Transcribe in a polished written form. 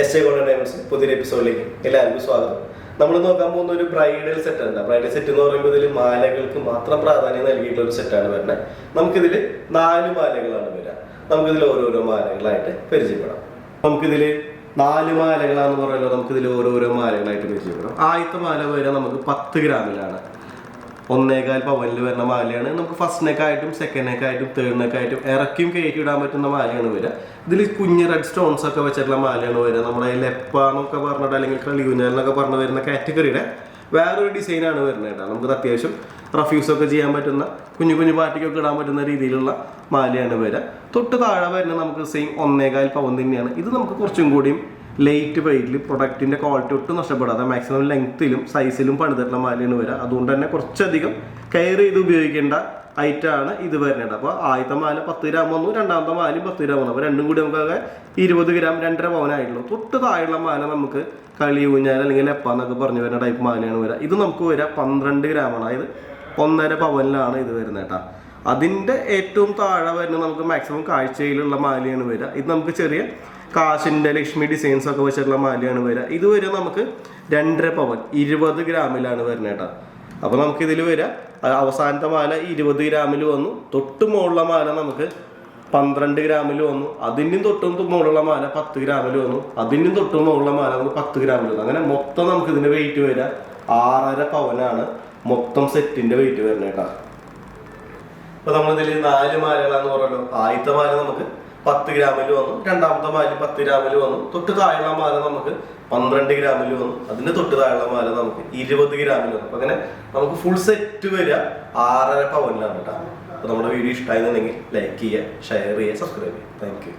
S golden diamonds പുതിയൊരു എപ്പിസോഡിലേക്ക് എല്ലാവർക്കും സ്വാഗതം. നമ്മൾ നോക്കാൻ പോകുന്ന ഒരു ബ്രൈഡൽ സെറ്റ് ഉണ്ട്. ബ്രൈഡൽ സെറ്റ് എന്ന് പറയുമ്പോൾ ഇതിൽ മാലകൾക്ക് മാത്രം പ്രാധാന്യം നൽകിയിട്ടുള്ള ഒരു സെറ്റാണ് വരുന്നത്. നമുക്കിതിൽ 4 മാലകളാണ് വരിക. നമുക്കിതിൽ ഓരോരോ മാലകളായിട്ട് പരിചയപ്പെടാം. നമുക്കിതിൽ 4 മാലകളാണെന്ന് പറയുമ്പോൾ നമുക്കിതിൽ ഓരോരോ മാലകളായിട്ട് പരിചയപ്പെടാം. ആദ്യത്തെ മാല വരിക നമുക്ക് 10 ഗ്രാമിലാണ്. 1.25 പവനിൽ വരുന്ന മാലയാണ്. നമുക്ക് ഫസ്റ്റ് നെക്കായിട്ടും സെക്കൻഡ് നെക്കായിട്ടും തേർഡ് നെക്കായിട്ടും ഇറക്കിയും കയറ്റി ഇടാൻ പറ്റുന്ന മാലയാണ് വരിക. ഇതിൽ കുഞ്ഞ് റെഡ് സ്റ്റോൺസ് ഒക്കെ വെച്ചിട്ടുള്ള മാലയാണ് വരിക. നമ്മുടെ ലെപ്പ എന്നൊക്കെ പറഞ്ഞിട്ട് അല്ലെങ്കിൽ കളിയൂഞ്ഞാലെന്നൊക്കെ പറഞ്ഞു വരുന്ന കാറ്റഗറിയുടെ വേറൊരു ഡിസൈനാണ് വരുന്നത് കേട്ടോ. നമുക്കത് അത്യാവശ്യം റഫ്യൂസ് ഒക്കെ ചെയ്യാൻ പറ്റുന്ന കുഞ്ഞു കുഞ്ഞു പാർട്ടിക്കൊക്കെ ഇടാൻ പറ്റുന്ന രീതിയിലുള്ള മാലയാണ് വരിക. തൊട്ട് താഴെ വരുന്നത് നമുക്ക് സെയിം 1.25 പവൻ തന്നെയാണ്. ഇത് നമുക്ക് കുറച്ചും കൂടിയും ലൈറ്റ് വെയിറ്റിൽ പ്രൊഡക്റ്റിൻ്റെ ക്വാളിറ്റി ഒട്ടും നഷ്ടപ്പെടാതെ മാക്സിമം ലെങ്ത്തിലും സൈസിലും പണിതിട്ടുള്ള മാലയാണ് വരിക. അതുകൊണ്ട് തന്നെ കുറച്ചധികം കെയർ ചെയ്ത് ഉപയോഗിക്കേണ്ട ഐറ്റമാണ് ഇത് വരുന്നത്. അപ്പോൾ ആദ്യത്തെ മാല 10 ഗ്രാം വന്നു, രണ്ടാമത്തെ മാലയും 10 ഗ്രാം വന്നു. അപ്പോൾ രണ്ടും കൂടി നമുക്കൊക്കെ 20 ഗ്രാം 2.5 പവനായിട്ടുള്ളൂ. തൊട്ട് താഴെയുള്ള മാല നമുക്ക് കളിയൂഞ്ഞാൽ അല്ലെങ്കിൽ ലെപ്പ എന്നൊക്കെ പറഞ്ഞു വരുന്ന ടൈപ്പ് മാലയാണ് വരിക. ഇത് നമുക്ക് വരിക 12 ഗ്രാമാണ്. അതായത് 1.5 പവനിലാണ് ഇത് വരുന്നത് കേട്ടോ. അതിൻ്റെ ഏറ്റവും താഴെ വരുന്നത് നമുക്ക് മാക്സിമം കാഴ്ചയിലുള്ള മാലയാണ് വരിക. ഇത് നമുക്ക് ചെറിയ കാശിൻ്റെ ലക്ഷ്മി ഡിസൈൻസ് ഒക്കെ വെച്ചിട്ടുള്ള മാലയാണ് വരിക. ഇത് വരെ നമുക്ക് 2.5 പവൻ 20 ഗ്രാമിലാണ് വരുന്നത് കേട്ടോ. അപ്പോൾ നമുക്കിതിൽ വരിക അവസാനത്തെ മാല 20 ഗ്രാമിൽ വന്നു. തൊട്ട് മുകളിലുള്ള മാല നമുക്ക് 12 ഗ്രാമിൽ വന്നു. അതിൻ്റെയും തൊട്ടും മുകളിലുള്ള മാല 10 ഗ്രാമിൽ വന്നു. അതിൻ്റെയും തൊട്ടും മുകളിലുള്ള മാല നമുക്ക് 10 ഗ്രാമിൽ വന്നു. അങ്ങനെ മൊത്തം നമുക്ക് ഇതിൻ്റെ വെയിറ്റ് വരിക 6.5 പവനാണ് മൊത്തം സെറ്റിൻ്റെ വെയിറ്റ് വരുന്നത് കേട്ടോ. അപ്പോൾ നമ്മളിതിൽ 4 മാലകളാന്ന് പറയുമല്ലോ. ആദ്യത്തെ മാല നമുക്ക് 10 ഗ്രാമിൽ വന്നു, രണ്ടാമത്തെ മാല 10 ഗ്രാമിൽ വന്നു. തൊട്ട് താഴെയുള്ള മാല നമുക്ക് 12 ഗ്രാമിൽ വന്നു. അതിന്റെ തൊട്ട് താഴെയുള്ള മാല നമുക്ക് 20 ഗ്രാമിൽ വന്നു. അപ്പൊ അങ്ങനെ നമുക്ക് ഫുൾ സെറ്റ് വരിക 6.5 പവനിലാണ് കേട്ടോ. അപ്പൊ നമ്മുടെ വീഡിയോ ഇഷ്ടമായിരുന്നുണ്ടെങ്കിൽ ലൈക്ക് ചെയ്യുക, ഷെയർ ചെയ്യുക, സബ്സ്ക്രൈബ് ചെയ്യുക. Thank you.